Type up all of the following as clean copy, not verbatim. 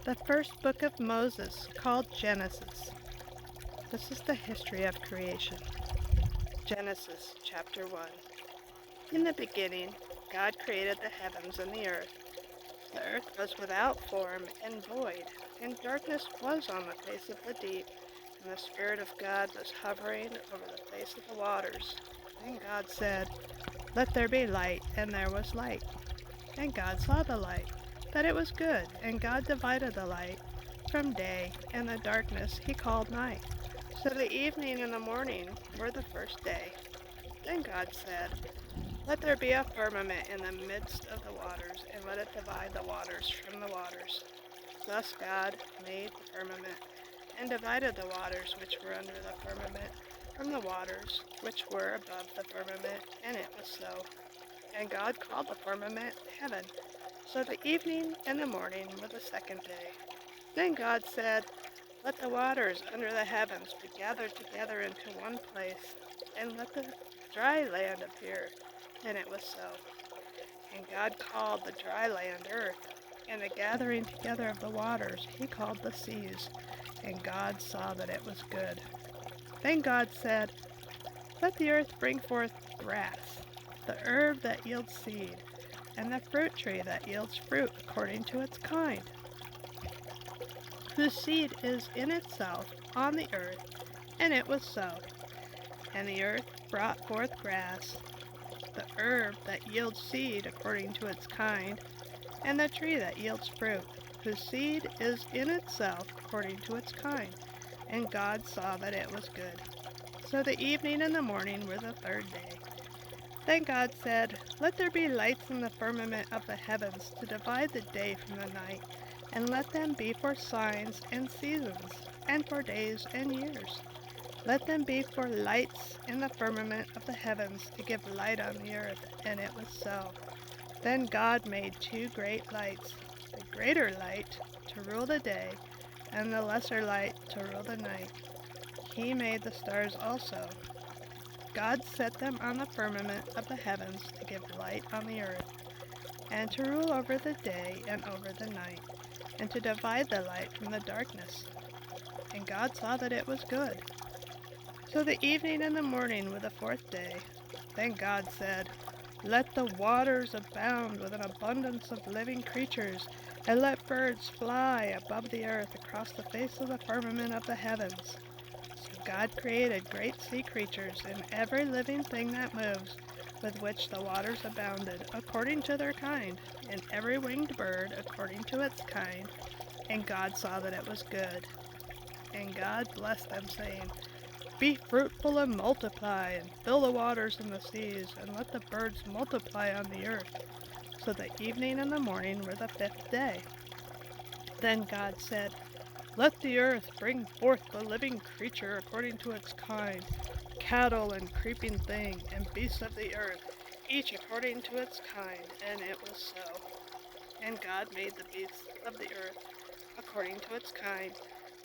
The first book of Moses, called Genesis. This is the history of creation. Genesis chapter 1. In the beginning, God created the heavens and the earth. The earth was without form and void, and darkness was on the face of the deep, and the Spirit of God was hovering over the face of the waters. Then God said, "Let there be light," and there was light. And God saw the light, that it was good, and God divided the light from day, and the darkness he called night. So the evening and the morning were the first day. Then God said, "Let there be a firmament in the midst of the waters, and let it divide the waters from the waters." Thus God made the firmament, and divided the waters which were under the firmament from the waters which were above the firmament, and it was so. And God called the firmament heaven. So the evening and the morning were the second day. Then God said, "Let the waters under the heavens be gathered together into one place, and let the dry land appear." And it was so. And God called the dry land earth, and the gathering together of the waters he called the seas. And God saw that it was good. Then God said, "Let the earth bring forth grass, the herb that yields seed, and the fruit tree that yields fruit according to its kind, whose seed is in itself on the earth." And it was so. And the earth brought forth grass, the herb that yields seed according to its kind, and the tree that yields fruit, whose seed is in itself according to its kind. And God saw that it was good. So the evening and the morning were the third day. Then God said, "Let there be lights in the firmament of the heavens to divide the day from the night, and let them be for signs and seasons, and for days and years. Let them be for lights in the firmament of the heavens to give light on the earth." And it was so. Then God made two great lights, the greater light to rule the day, and the lesser light to rule the night. He made the stars also. God set them on the firmament of the heavens to give light on the earth, and to rule over the day and over the night, and to divide the light from the darkness. And God saw that it was good. So the evening and the morning were the fourth day. Then God said, "Let the waters abound with an abundance of living creatures, and let birds fly above the earth across the face of the firmament of the heavens." So God created great sea creatures and every living thing that moves, with which the waters abounded, according to their kind, and every winged bird according to its kind. And God saw that it was good. And God blessed them, saying, "Be fruitful and multiply, and fill the waters and the seas, and let the birds multiply on the earth." So the evening and the morning were the fifth day. Then God said, "Let the earth bring forth the living creature according to its kind, cattle and creeping thing, and beasts of the earth, each according to its kind." And it was so. And God made the beasts of the earth according to its kind,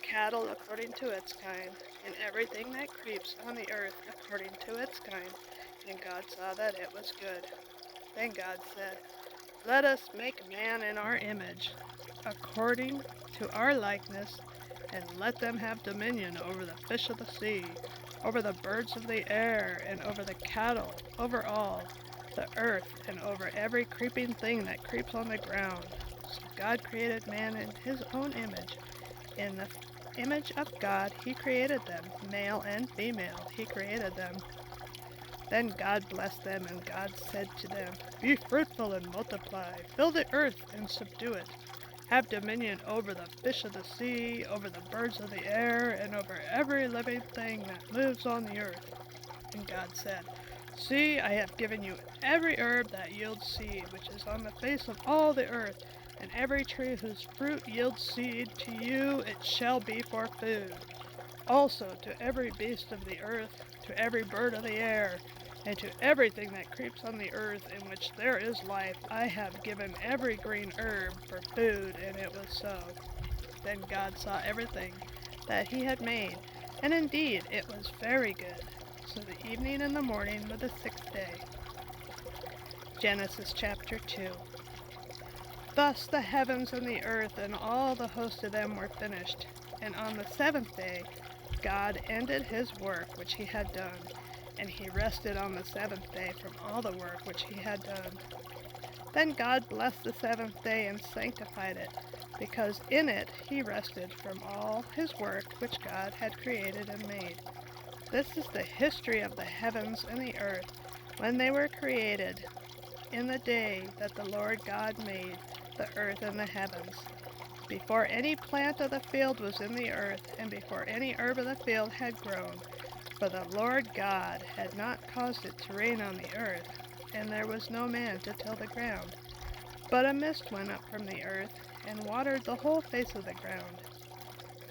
cattle according to its kind, and everything that creeps on the earth according to its kind. And God saw that it was good. Then God said, "Let us make man in our image, according to our likeness, and let them have dominion over the fish of the sea, over the birds of the air, and over the cattle, over all the earth, and over every creeping thing that creeps on the ground." So God created man in his own image. In the image of God he created them, male and female he created them. Then God blessed them, and God said to them, "Be fruitful and multiply, fill the earth and subdue it. Have dominion over the fish of the sea, over the birds of the air, and over every living thing that moves on the earth." And God said, "See, I have given you every herb that yields seed, which is on the face of all the earth, and every tree whose fruit yields seed. To you it shall be for food. Also to every beast of the earth, to every bird of the air, and to everything that creeps on the earth in which there is life, I have given every green herb for food." And it was so. Then God saw everything that he had made, and indeed it was very good. So the evening and the morning were the sixth day. Genesis chapter 2. Thus the heavens and the earth and all the host of them were finished, and on the seventh day God ended his work which he had done, and he rested on the seventh day from all the work which he had done. Then God blessed the seventh day and sanctified it, because in it he rested from all his work which God had created and made. This is the history of the heavens and the earth when they were created, in the day that the Lord God made the earth and the heavens, before any plant of the field was in the earth, and before any herb of the field had grown. For the Lord God had not caused it to rain on the earth, and there was no man to till the ground. But a mist went up from the earth, and watered the whole face of the ground.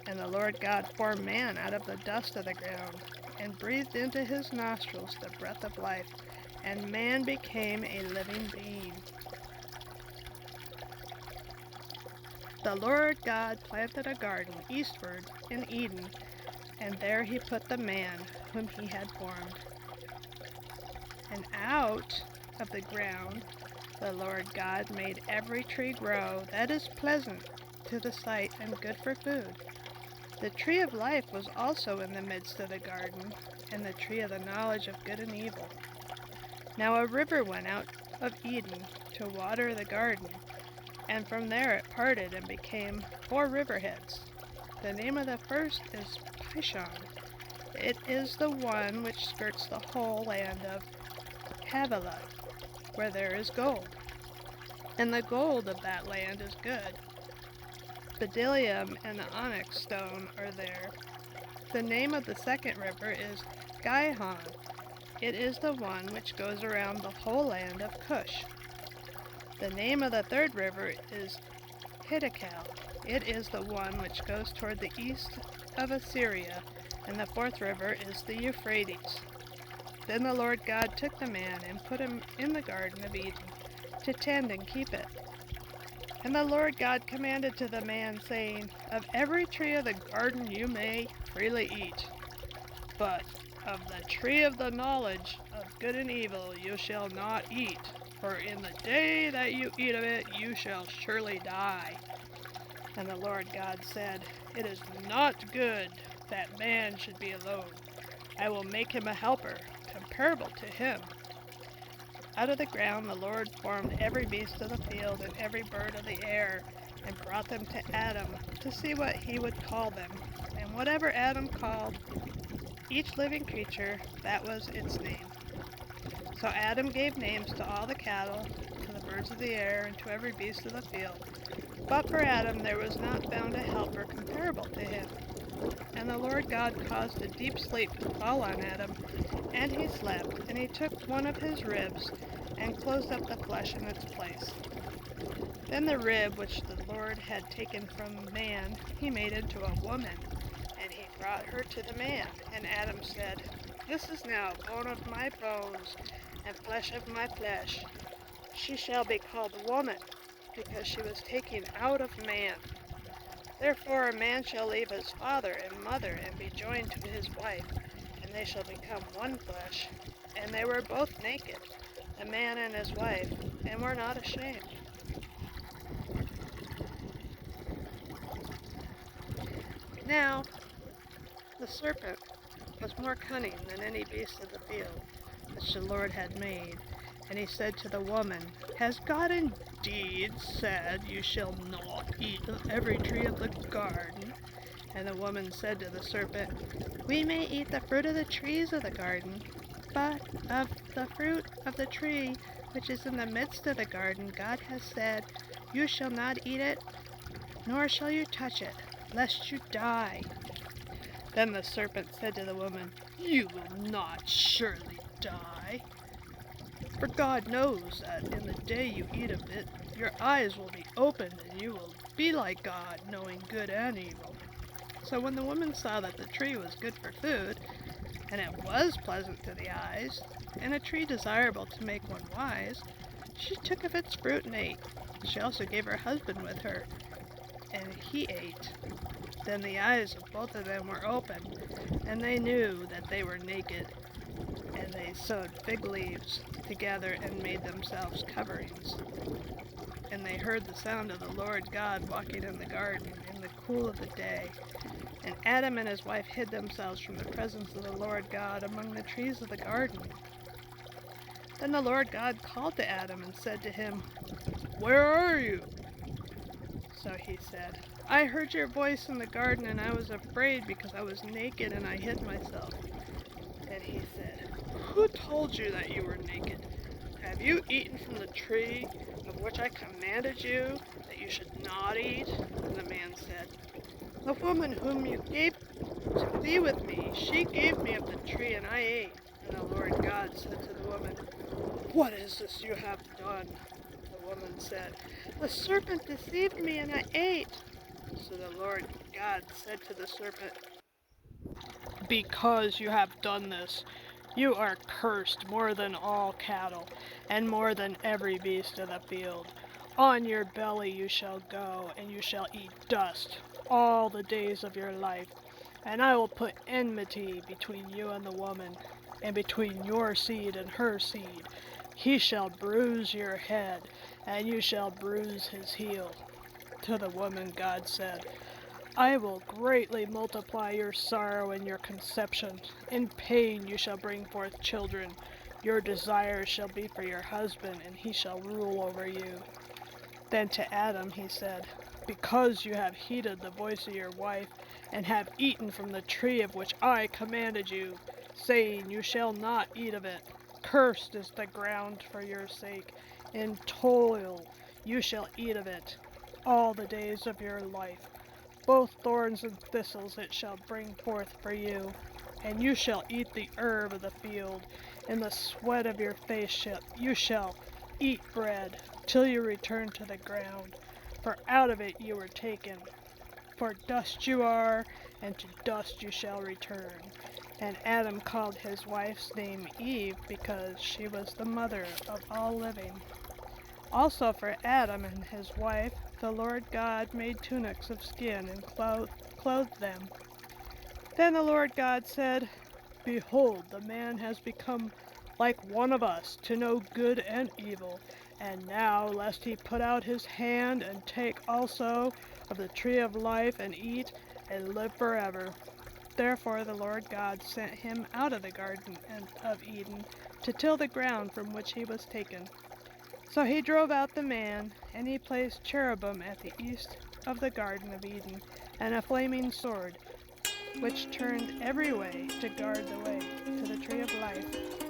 And the Lord God formed man out of the dust of the ground, and breathed into his nostrils the breath of life, and man became a living being. The Lord God planted a garden eastward in Eden, and there he put the man whom he had formed. And out of the ground the Lord God made every tree grow that is pleasant to the sight and good for food. The tree of life was also in the midst of the garden, and the tree of the knowledge of good and evil. Now a river went out of Eden to water the garden, and from there it parted and became 4 riverheads. The name of the first is Pishon. It is the one which skirts the whole land of Havilah, where there is gold, and the gold of that land is good. Bdellium and the onyx stone are there. The name of the second river is Gihon. It is the one which goes around the whole land of Cush. The name of the third river is Hiddekel. It is the one which goes toward the east of Assyria, and the fourth river is the Euphrates. Then the Lord God took the man and put him in the garden of Eden to tend and keep it. And the Lord God commanded to the man, saying, Of every tree of the garden you may freely eat, but of the tree of the knowledge of good and evil you shall not eat, for in the day that you eat of it you shall surely die. And the Lord God said, It is not good that man should be alone. I will make him a helper, comparable to him. Out of the ground the Lord formed every beast of the field and every bird of the air, and brought them to Adam to see what he would call them. And whatever Adam called each living creature, that was its name. So Adam gave names to all the cattle, to the birds of the air, and to every beast of the field. But for Adam there was not found a helper comparable to him. And the Lord God caused a deep sleep to fall on Adam, and he slept, and he took one of his ribs, and closed up the flesh in its place. Then the rib which the Lord had taken from man he made into a woman, and he brought her to the man. And Adam said, This is now bone of my bones, and flesh of my flesh. She shall be called woman, because she was taken out of man. Therefore a man shall leave his father and mother, and be joined to his wife, and they shall become one flesh. And they were both naked, the man and his wife, and were not ashamed. Now the serpent was more cunning than any beast of the field which the Lord had made. And he said to the woman, Has God indeed said, You shall not eat of every tree of the garden? And the woman said to the serpent, We may eat the fruit of the trees of the garden, but of the fruit of the tree which is in the midst of the garden, God has said, You shall not eat it, nor shall you touch it, lest you die. Then the serpent said to the woman, You will not surely die. For God knows that in the day you eat of it, your eyes will be opened, and you will be like God, knowing good and evil. So when the woman saw that the tree was good for food, and it was pleasant to the eyes, and a tree desirable to make one wise, she took of its fruit and ate. She also gave her husband with her, and he ate. Then the eyes of both of them were opened, and they knew that they were naked, And they sewed fig leaves together and made themselves coverings. And they heard the sound of the Lord God walking in the garden in the cool of the day. And Adam and his wife hid themselves from the presence of the Lord God among the trees of the garden. Then the Lord God called to Adam and said to him, "Where are you?" So he said, "I heard your voice in the garden, and I was afraid because I was naked and I hid myself." And he said, "Who told you that you were naked? Have you eaten from the tree of which I commanded you that you should not eat?" And the man said, "The woman whom you gave to be with me, she gave me of the tree, and I ate." And the Lord God said to the woman, "What is this you have done?" The woman said, "The serpent deceived me, and I ate." So the Lord God said to the serpent, "Because you have done this, you are cursed more than all cattle, and more than every beast of the field. On your belly you shall go, and you shall eat dust all the days of your life. And I will put enmity between you and the woman, and between your seed and her seed. He shall bruise your head, and you shall bruise his heel." To the woman God said, "I will greatly multiply your sorrow and your conception. In pain you shall bring forth children. Your desire shall be for your husband, and he shall rule over you." Then to Adam he said, "Because you have heeded the voice of your wife, and have eaten from the tree of which I commanded you, saying, 'You shall not eat of it,' cursed is the ground for your sake. In toil you shall eat of it all the days of your life. Both thorns and thistles it shall bring forth for you. And you shall eat the herb of the field. In the sweat of your face you shall eat bread, till you return to the ground. For out of it you were taken. For dust you are, and to dust you shall return." And Adam called his wife's name Eve, because she was the mother of all living. Also for Adam and his wife the Lord God made tunics of skin and clothed them. Then the Lord God said, "Behold, the man has become like one of us, to know good and evil. And now, lest he put out his hand and take also of the tree of life and eat and live forever." Therefore the Lord God sent him out of the garden of Eden to till the ground from which he was taken. So he drove out the man, and he placed cherubim at the east of the garden of Eden, and a flaming sword, which turned every way to guard the way to the tree of life.